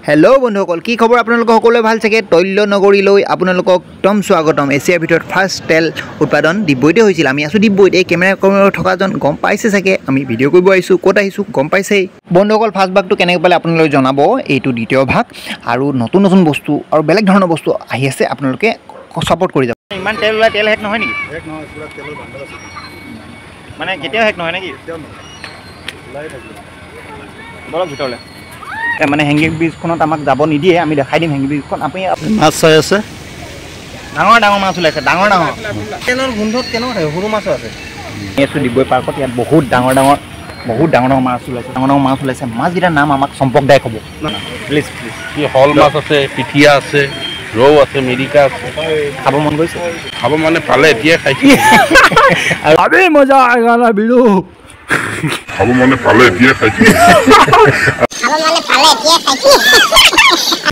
hello बंधुসকল কি খবৰ আপোনালোক সকলোৱে ভাল থাকে তৈল্য নগৰীলৈ আপোনালোকক একদম স্বাগতম এছিয়াৰ ভিতৰত ফাৰ্ষ্ট তেল উৎপাদন ডিব্বৈতে হৈছিল আমি আছো ডিব্বৈত এই কেমেৰা থকাজন গম পাইছে চাগে আমি ভিডিঅ' কৰিব আহিছো ক'ত আহিছো গম পাইছেই বন্ধুসকল ফাৰ্ষ্ট ভাগটো কেনেকৈ পালে আপোনালোকে জনাব এইটো দ্বিতীয় ভাগ আৰু নতুন নতুন বস্তু আৰু বেলেগ ধৰণৰ বস্তু আহি আছে আপোনালোকে সাপোৰ্ট কৰি যাব ইমান তেল ওলাই তেল হেক নহয় নেকি হেক নহয় পুৰা তেলৰ ভাণ্ডাৰ আছে মানে কেতিয়াও হেক নহয় নেকি কেতিয়াও নহয় ওলাই থাকে বলক ভিতৰলৈ মানে হেংগিং ব্ৰিজখনত আমাক যাব নিদিয়ে আমি দেখাই দিম হেংগিং ব্ৰিজখন আপুনি মাছ চাই আছে ডাঙৰ ডাঙৰ মাছ ওলাইছে ডাঙৰ ডাঙৰ তেলৰ গোন্ধত কেনেকুৱা থাকে সৰু মাছো আছে এইটো ডিব্বৈ পাৰ্কত ইয়াত বহুত ডাঙৰ ডাঙৰ মাছ ওলাইছে মাছকেইটাৰ নাম আমাক চম্পক দাই ক'ব প্লিজ কি হল মাছ আছে পিঠিয়া আছে ৰৌ আছে মিৰিকা আছে খাব মন গৈছে খাব মানে পালে এতিয়া খাইছে আবে মজা আয়েগা না বিড়ু খাব মানে পালে এতিয়া খাইছে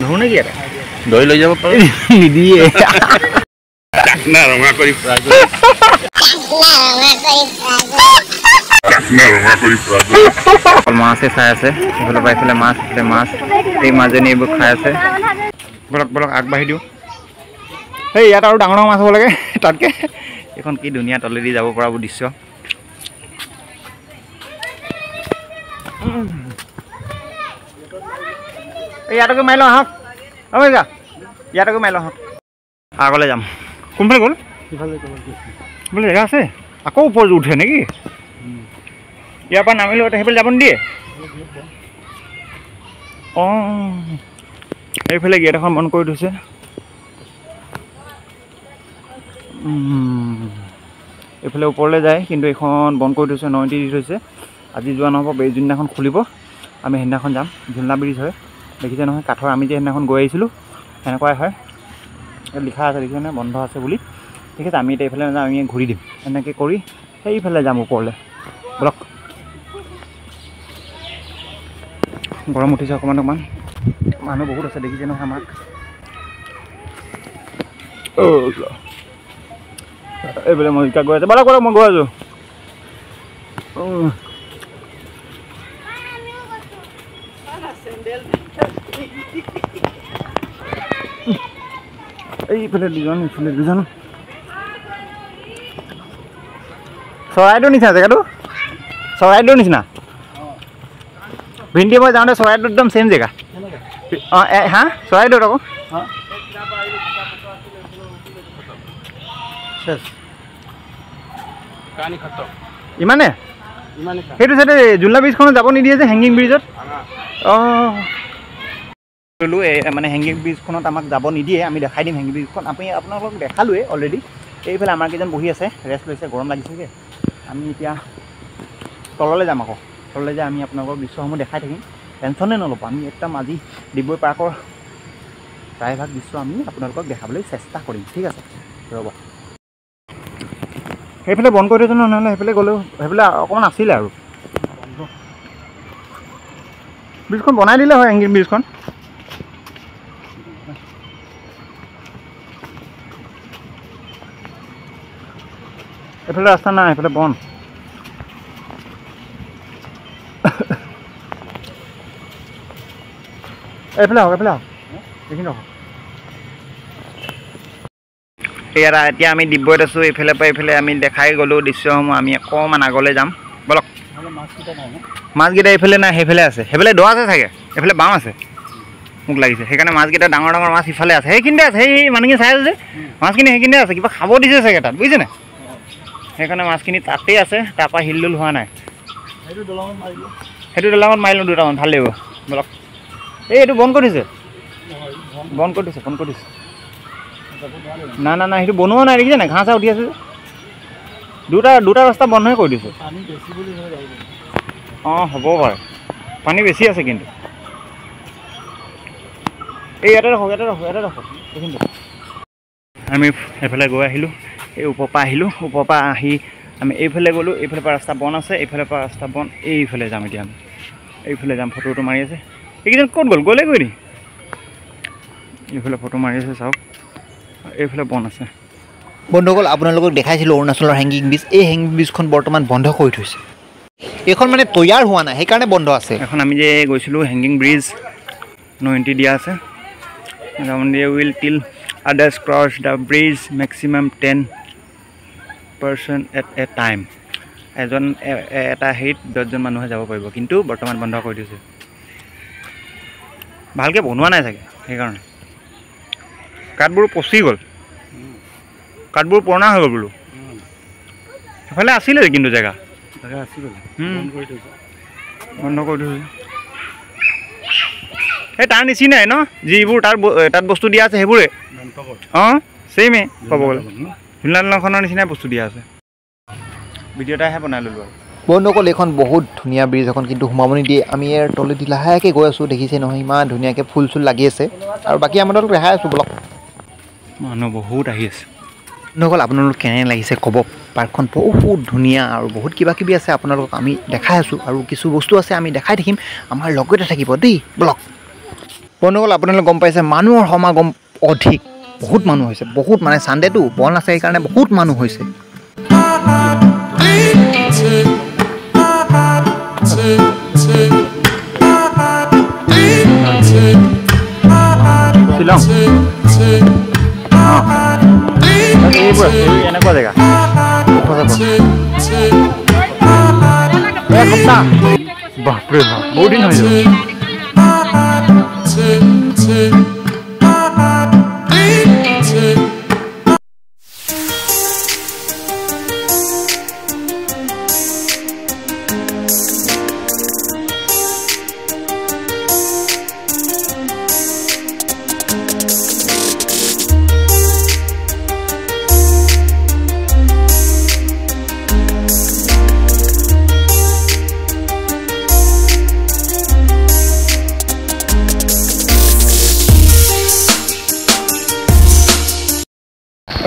নহু নেকি এটা দৈ লৈ যাব পাৰে নিদিয়ে না ৰঙা কৰি ফ্ৰাই মাছে চাই আছে এইফালে পাইফালে মাছ এই মাজনী এইবোৰ খাই আছে বলক আগবাঢ়ি দিওঁ সেই ইয়াত আৰু ডাঙৰ ডাঙৰ মাছ হ'ব লাগে তাতকৈ এইখন কি ধুনীয়া তলেদি যাব পৰা দৃশ্য ইয়াতকৈ মাৰি লওঁ আহক ইয়াতকৈ মাৰি লওঁ আহক আগলৈ যাম কোনফালে গ'ল বোলে জেগা আছে আকৌ ওপৰত উঠে নেকি ইয়াৰ পৰা নামিলোঁ সেইফালে যাব নিদিয়ে অঁ এইফালে গেট এখন বন্ধ কৰি থৈছে এইফালে ওপৰলৈ যায় কিন্তু এইখন বন্ধ কৰি থৈছে 90 দি থৈছে আজি যোৱা নহ'ব যোনদিনাখন খুলিব আমি সেইদিনাখন যাম ঝুলনা ব্ৰিজ হয় দেখিছে নহয় কাঠৰ আমি যে সেইদিনাখন গৈ আহিছিলোঁ সেনেকুৱাই হয় লিখা আছে দেখিছেনে বন্ধ আছে বুলি ঠিক আছে আমি এতিয়া এইফালে নাযাওঁ আমি ঘূৰি দিম এনেকৈ কৰি সেইফালে যাম ওপৰলৈ বলক গৰম উঠিছে অকণমান মানুহ বহুত আছে দেখিছে নহয় আমাক এইফালে মই এতিয়া গৈ আছোঁ বলক মই গৈ আছোঁ এইফালে দুজন এইফালে দুজন চৰাইদেউৰ নিচিনা জেগাটো চৰাইদেউৰ নিচিনা ভিন্দি মই যাওঁতে চৰাইদেউত একদম চেম জেগা অঁ হা চৰাইদেউত আকৌ ইমানে সেইটো চাইডে ঝুলনা ব্ৰিজখনত যাব নিদিয়ে যে হেংগিং ব্ৰিজত অঁ বোলো মানে হেংগিং ব্ৰিজখনত আমাক যাব নিদিয়ে আমি দেখাই দিম হেংগিং ব্ৰিজখন আপোনালোকক দেখালোৱে অলৰেডি এইফালে আমাৰ কেইজন বহি আছে ৰেষ্ট লৈছে গৰম লাগিছেগৈ আমি এতিয়া তললৈ যাম আকৌ তললৈ যাই আমি আপোনালোকৰ দৃশ্যসমূহ দেখাই থাকিম টেনশ্যনে নল'ব আমি একদম আজি ডিব্বৈ পাৰ্কৰ প্ৰায়ভাগ দৃশ্য আমি আপোনালোকক দেখাবলৈ চেষ্টা কৰিম ঠিক আছে ৰ'ব সেইফালে বন্ধ কৰি থৈছোঁ নহ'লে সেইফালে গ'লেও সেইফালে অকণমান আছিলে আৰু ব্ৰিজখন বনাই দিলে হয় হেংগিং ব্ৰিজখন এইফালে ৰাস্তা নাই এইফালে বন্ধ এইফালে আহক এইখিনি আহক এতিয়া আমি ডিব্বৈত আছোঁ এইফালে পৰা এইফালে আমি দেখাই গ'লোঁ দৃশ্যসমূহ আমি অকণমান আগলৈ যাম বলক মাছকেইটা এইফালে নাই সেইফালে আছে সেইফালে দ আছে চাগে এইফালে বাম আছে মোক লাগিছে সেইকাৰণে মাছকেইটা ডাঙৰ ডাঙৰ মাছ ইফালে আছে সেইখিনিতে আছে সেই মানুহখিনি চাই আছে যে মাছখিনি সেইখিনিতে আছে কিবা খাব দিছে চাগে তাত বুজিছেনে সেইকাৰণে মাছখিনি তাতেই আছে তাৰপৰা হিলডুল হোৱা নাই সেইটো দলঙত মাৰিলোঁ দুটামান ভাল লাগিব বলক এইটো বন্ধ কৰি দিছে না সেইটো বনোৱা নাই দেখিছে নাই ঘাঁহ চাহ উঠি আছে দুটা ৰাস্তা বন্ধই কৰি দিছে অঁ হ'ব পাৰে পানী বেছি আছে কিন্তু এই ইয়াতে ৰাখক এইখিনিতে আমি এইফালে গৈ আহিলোঁ এই ওপৰৰ পৰা আহি আমি এইফালে গ'লোঁ এইফালৰ পৰা ৰাস্তা বন্ধ আছে এইফালৰ পৰা ৰাস্তা বন্ধ এইফালে যাম এতিয়া আমি এইফালে যাম ফটোটো মাৰি আছে এইকেইজন ক'ত গ'লে গৈ নি এইফালে ফটো মাৰি আছে চাওক এইফালে বন্ধ আছে বন্ধুসকল আপোনালোকক দেখাইছিলোঁ অৰুণাচলৰ হেংগিং ব্ৰিজ এই হেংগিং ব্ৰিজখন বৰ্তমান বন্ধ কৰি থৈছে এইখন মানে তৈয়াৰ হোৱা নাই সেইকাৰণে বন্ধ আছে এখন আমি যে গৈছিলোঁ হেংগিং ব্ৰিজ নো এন্ট্রি দিয়া আছে they will till others cross the bridge maximum 10% at a time এজন এটা হেইট 10 জন মানুহে যাব পাৰিব কিন্তু বৰ্তমান বন্ধ কৰি দিছে ভালকে বনোৱা নাই চাগে সেইকাৰণে কাঠবোৰ পচি গ'ল কাঠবোৰ পুৰণা হৈ গ'ল বোলো এফালে আছিলে কিন্তু জেগা আছিল বন্ধ কৰি দিছে এই তাৰ নিচিনাই ন যিবোৰ তাত বস্তু দিয়া আছে সেইবোৰে অঁ ছেইমে ক'ব গ'লে হিমলালখনৰ নিচিনাই বস্তু দিয়া আছে ভিডিঅ' এটাহে বনাই ল'লোঁ আৰু বন্ধুসকল এইখন বহুত ধুনীয়া ব্ৰিজ এখন কিন্তু সোমাব নিদিয়ে আমি ইয়াৰ তলেদি লাহেকৈ গৈ আছোঁ দেখিছে নহয় ইমান ধুনীয়াকৈ ফুল চুল লাগি আছে আৰু বাকী আমাৰ তলত ৰেহাই আছোঁ বলক মানুহ বহুত আহি আছে বন্ধুসকল আপোনালোক কেনে লাগিছে ক'ব পাৰ্কখন বহুত ধুনীয়া আৰু বহুত কিবা কিবি আছে আপোনালোকক আমি দেখাই আছোঁ আৰু কিছু বস্তু আছে আমি দেখাই থাকিম আমাৰ লগতে থাকিব দেই বলক বন্ধুসকল আপোনালোকে গম পাইছে মানুহৰ সমাগম অধিক বহুত মানুহ হৈছে বহুত মানে চানডেটো বন্ধ আছে সেইকাৰণে বহুত মানুহ হৈছে শ্বিলং এনেকুৱা জেগা বাপৰে বাপ বহুত দিন হৈ যাব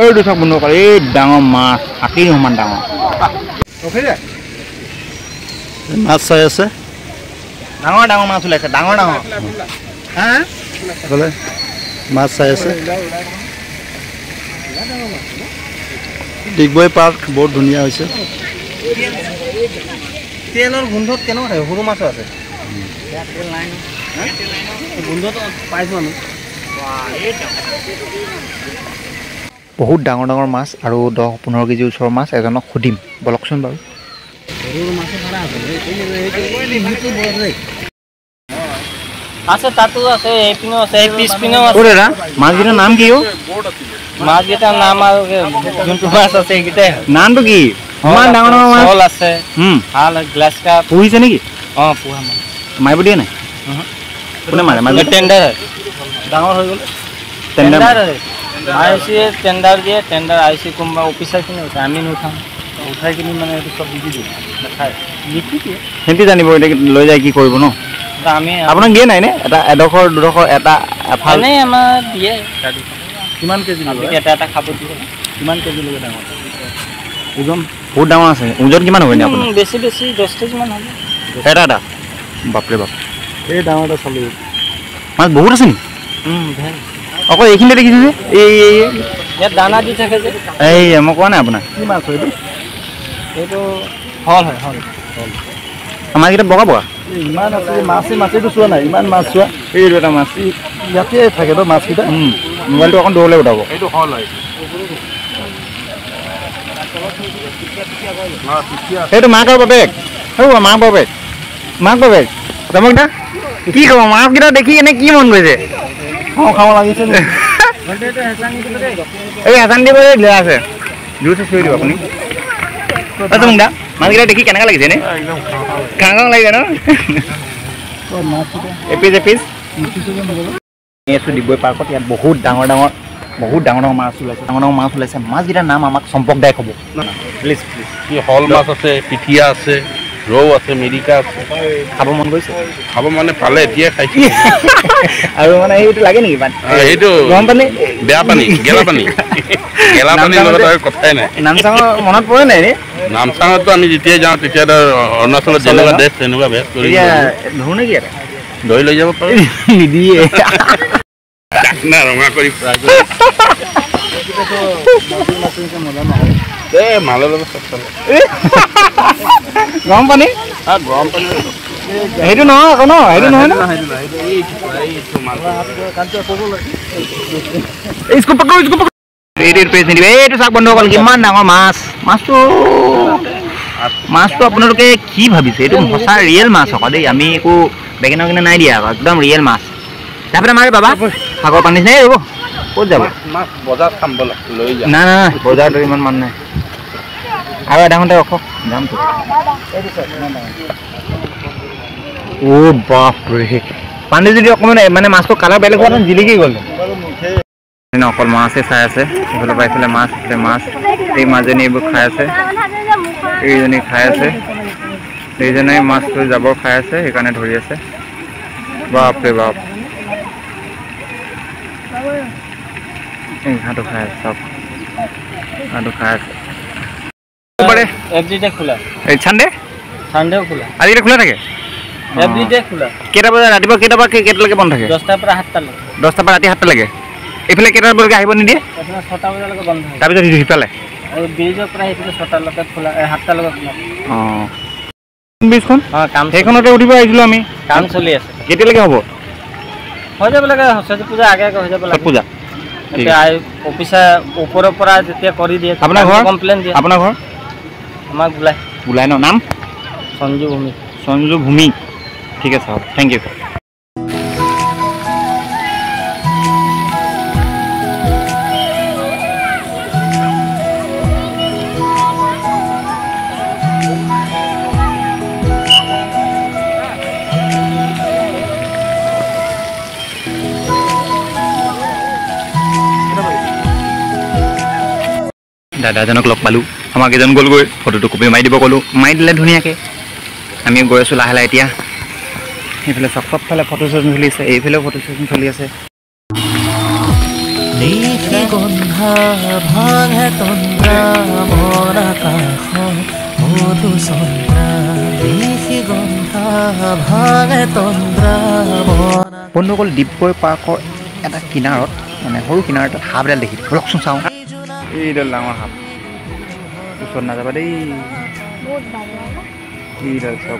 এইটো চাওক বন্ধুসকল এই ডাঙৰ মাছ আশী সমান ডাঙৰ মাছ চাই আছে ডাঙৰ ডাঙৰ মাছ ওলাইছে ডাঙৰ ডাঙৰ মাছ চাই আছে ডিগবৈ পাৰ্ক বহুত ধুনীয়া হৈছে তেলৰ গোন্ধত কেনেকুৱা থাকে সৰু মাছো আছে গোন্ধটো পাইছোঁ আমি বহুত ডাঙৰ ডাঙৰ মাছ আৰু 10-15 কেজি ওচৰৰ মাছ এজনক সুধিম বলকচোন বাৰু আছে তাতো আছে এই পিনো আছে এই পিছ পিনো আছে ওরে না মাছকেইটাৰ নাম কি ও মাছকেইটাৰ নাম আৰু যোনটো মাছ আছে এইকেইটাই নামটো কি ইমান ডাঙৰ ডাঙৰ মাছ শল আছে হাল গ্লাছ কাপ পুহিছে নেকি অঁ পোহা মাছ মাৰিব দিয়ে নাই কোনে মাৰে মাছ টেণ্ডাৰ ডাঙৰ হৈ গ'ল টেণ্ডাৰ আই চি টেণ্ডাৰ দিয়ে টেণ্ডাৰ আই চি কোনোবা অফিচাৰখিনি উঠায় আমি নুঠাওঁ উঠাই কিনি মানে এইটো চব বিকি দিওঁ নাখায় বিকি দিয়ে সিহঁতি জানিব এতিয়া লৈ যায় কি কৰিব ন আমি আপোনাক দিয়ে নাই নে এটা এডোখৰ দুডোখৰ এটা এফাল এনেই আমাৰ দিয়ে কিমান কেজি এটা এটা খাব দিয়ে কিমান কেজি ল'ব ডাঙৰ ওজন বহুত ডাঙৰ আছে ওজন কিমান হ'ব এনে আপোনাৰ বেছি বেছি 10 কেজিমান হ'ব এটা এটা বাপৰে বাপ এই ডাঙৰ এটা চালি মাছ বহুত আছে নেকি ভাল অকল এইখিনিতে দেখিছোঁ যে এই ইয়াত দানা দি থাকে যে এই মই কোৱা নাই আপোনাক কি মাছ হয় এইটো হল হয় হল মাছকেইটা বগা বগা ইমান আছে মাছেটো চোৱা নাই ইমান মাছ চোৱা এইটো এটা মাছ ইয়াতে থাকে ন মাছকেইটা মোবাইলটো অকণ দূৰলৈ উঠাব এইটো হল হয় সেইটো মাকৰ বাপেক মাক বাপেক চমকদা কি খাব মাছকেইটা দেখি এনে কি মন গৈছে খাব লাগিছে এই আচান দিব দিয়া আছে জুচ চুই দিব আপুনি চমকদা মাছকেইটা দেখি কেনেকুৱা লাগিছে নে খাওঁ খাওঁ লাগিছে ন এপিচ আছোঁ ডিগবৈ পাৰ্কত ইয়াত বহুত ডাঙৰ ডাঙৰ মাছ ওলাইছে মাছকেইটাৰ নাম আমাক চম্পক দাই ক'ব প্লিজ কি হল মাছ আছে পিঠিয়া আছে ৰৌ আছে মিৰিকা আছে খাব মন গৈছে খাব মানে পালে এতিয়া খাইছে আৰু মানে এইটো লাগে নেকি সেইটো গৰম পানী বেয়া পানী গেলা পানীৰ লগত আৰু কথাই নাই নামচাঙৰ মনত পৰে নাই নে নামচাঙতো আমি যেতিয়াই যাওঁ তেতিয়া অৰুণাচলত যেনেকুৱা ড্ৰেছ তেনেকুৱা বেছ কৰি ধৰো নেকি এটা ধৰি লৈ যাব পাৰোঁ নিদিয়ে না ৰঙা কৰি ফ্ৰাই কৰি মালৰ লগত চব চলে গৰম পানী গৰম পানী সেইটো নহয় আকৌ ন সেইটো নহয় ন এইটো চাওক বন্ধুসকল কিমান ডাঙৰ মাছ মাছটো আপোনালোকে কি ভাবিছে এইটো সঁচা ৰিয়েল মাছ আকৌ দেই আমি একো বেগেনা বেগেনা নাই দিয়া আকৌ একদম ৰিয়েল মাছ তাৰপৰা মাৰে বাবা সাগৰ পানী নাই ৰ'ব ক'ত যাব নাই নাই বজাৰটো ইমান মান নাই আৰু আধা ঘণ্টা ৰখক যামতো অ' বাপৰে পানী যদি অকণমান মানে মাছটো কালাৰ বেলেগ হোৱা জিলিকি গ'ল অকল মাছে চাই আছে এইফালে পৰা এইফালে মাছ এই মাজনী এইবোৰ খাই আছে এইজনী খাই আছে এইজনে মাছটো জাবৰ খাই আছে সেইকাৰণে ধৰি আছে বাপৰে বাপ হাঁহটো খাই আছে চব হাঁহটো খাই আছে এভরিডে খোলা এই সানডেও খোলা আজিকালি খোলা থাকে এভরিডে খোলা কেইটা বজাত ৰাতিপুৱা কেইটা পৰা কেইটালৈকে বন্ধ থাকে 10টাৰ পৰা 7টালৈকে 10টাৰ পৰা ৰাতি 7টালৈকে এইফালে কেইটা বজালৈকে আহিব নিদিয়ে 6টা বজালৈকে বন্ধ হয় তাৰপিছত সিফালে আৰু ব্ৰিজৰ পৰা সেইফালে 6টালৈকে খোলা 7টালৈকে খোলা অঁ ব্ৰিজখন কাম সেইখনতে উঠিব আহিছিলোঁ আমি কাম চলি আছে কেতিয়ালৈকে হ'ব হৈ যাব লাগে সৰস্বতী পূজা আগে হৈ যাব লাগে পূজা এতিয়া অফিচাৰ ওপৰৰ পৰা যেতিয়া কৰি দিয়ে আপোনাৰ ঘৰ কমপ্লেইন দিয়ে আপোনাৰ ঘৰ আমাক বুলাই ন নাম সঞ্জু ভূমি ঠিক আছে হ'ব থেংক ইউ দাদাজনক লগ পালোঁ আমাক এজন গ'লগৈ ফটোটো কপি মাৰি দিব ক'লোঁ মাৰি দিলে ধুনীয়াকৈ আমি গৈ আছোঁ লাহে লাহে এতিয়া সেইফালে চবফালে ফটো ছেশ্যন চলি আছে এইফালেও ফটো ছেশ্যন চলি আছে বন্ধুসকল ডিগবৈ পাৰ্কৰ এটা কিনাৰত মানে সৰু কিনাৰত সাপ এডাল দেখি বলকচোন চাওঁ এইডাল ডাঙৰ সাপ ওচৰত নাযাবা দেই এইডাল চব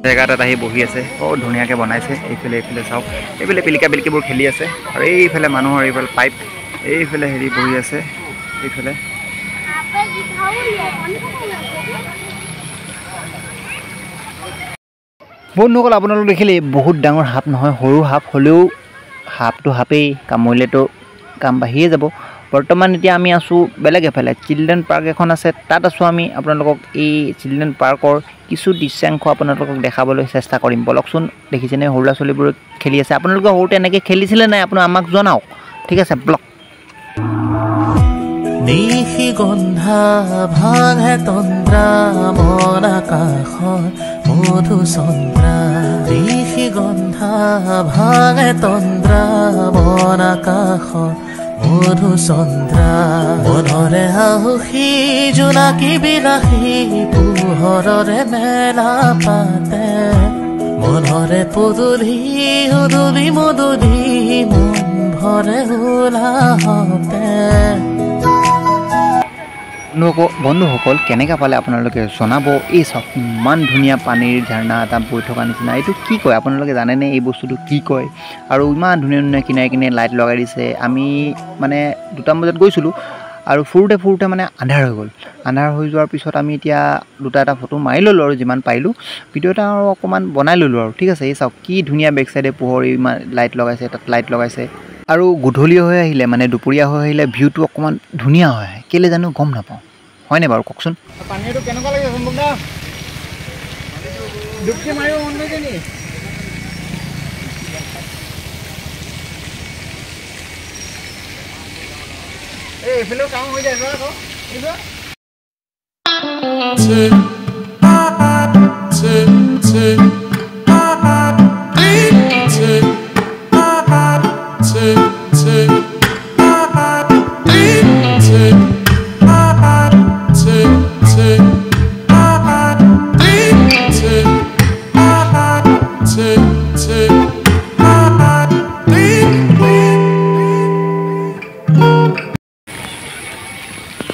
জেগা এটাত আহি বহি আছে বৰ ধুনীয়াকৈ বনাইছে এইফালে চাওক এইফালে পিলিকা পিলিকিবোৰ খেলি আছে আৰু এইফালে মানুহৰ এইফালে পাইপ এইফালে হেৰি বহি আছে এইফালে বন্ধুসকল আপোনালোক দেখিলে বহুত ডাঙৰ সাপ নহয় সৰু সাপ হ'লেও সাপটো সাপেই কামুৰিলেতো কাম বাঢ়িয়ে যাব বৰ্তমান এতিয়া আমি আছোঁ বেলেগ এফালে চিলড্ৰেন পাৰ্ক এখন আছে তাত আছোঁ আমি আপোনালোকক এই চিলড্ৰেন পাৰ্কৰ কিছু দৃশ্যাংশ আপোনালোকক দেখাবলৈ চেষ্টা কৰিম বলকচোন দেখিছেনে সৰু ল'ৰা ছোৱালীবোৰ খেলি আছে আপোনালোকে সৰুতে এনেকৈ খেলিছিলে নাই আপুনি আমাক জনাওক ঠিক আছে ব্লক নিশি গন্ধা ভাঙে তন্দ্ৰা মন আকাশত মধু চন্দ্ৰা নিশি গন্ধা ভাঙে তন্দ্ৰা মন আকাশত মধু চন্দ্ৰা মনৰে সাহসী জোনাকী বিলাসী পোহৰৰে মেলা পাতে মনৰে পদূলি উদুলি মদুলি মন ভৰে ওলাহতে বন্ধুসকল কেনেকৈ পালে আপোনালোকে জনাব এই চব ইমান ধুনীয়া পানীৰ ঝাৰণা এটা বৈ থকা নিচিনা এইটো কি কয় আপোনালোকে জানেনে এই বস্তুটো কি কয় আৰু ইমান ধুনীয়া ধুনীয়া কিনাৰে কিনাৰে লাইট লগাই দিছে আমি মানে 2টা বজাত গৈছিলোঁ আৰু ফুৰোঁতে মানে আন্ধাৰ হৈ গ'ল আন্ধাৰ হৈ যোৱাৰ পিছত আমি এতিয়া 2টা ফটো মাৰি ল'লোঁ আৰু যিমান পাৰিলোঁ ভিডিঅ' এটা আৰু অকণমান বনাই ল'লোঁ আৰু ঠিক আছে এই চাওক কি ধুনীয়া বেক চাইডে পোহৰ ইমান লাইট লগাইছে তাত লাইট লগাইছে আৰু গধূলি হৈ আহিলে মানে দুপৰীয়া হৈ আহিলে ভিউটো অকণমান ধুনীয়া হৈ আহে কেলৈ জানো গম নাপাওঁ হয়নে বাৰু কওকচোন পানীটো কেনেকুৱা লাগে সম্ভৱ না ডুবকি মাৰিব মন গৈছে নি এইফালেও কাম হৈ যায় আকৌ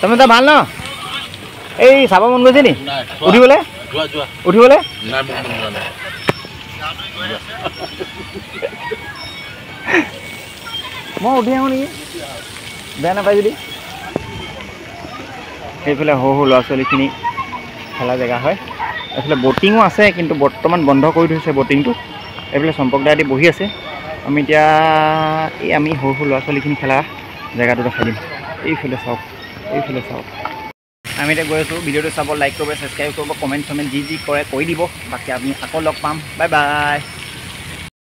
তুমি তো ভাল ন এই চাব মন গৈছে নি উঠিবলৈ উঠিবলৈ মই উঠি আহোঁ নেকি বেয়া নাপায় যদি সেইফালে সৰু সৰু ল'ৰা ছোৱালীখিনি খেলা জেগা হয় এইফালে ব'টিঙো আছে কিন্তু বৰ্তমান বন্ধ কৰি থৈছে ব'টিংটো এইফালে চম্পকদা আদি বহি আছে আমি এতিয়া এই আমি সৰু সৰু ল'ৰা ছোৱালীখিনি খেলা জেগাটো দেখাই দিম এইফালে চাওক আমি এতিয়া গৈ আছোঁ ভিডিঅ'টো চাব লাইক কৰিব ছাবস্ক্ৰাইব কৰিব কমেণ্ট চমেণ্ট যি কৰে কৰি দিব বাকী আমি আকৌ লগ পাম বাই বাই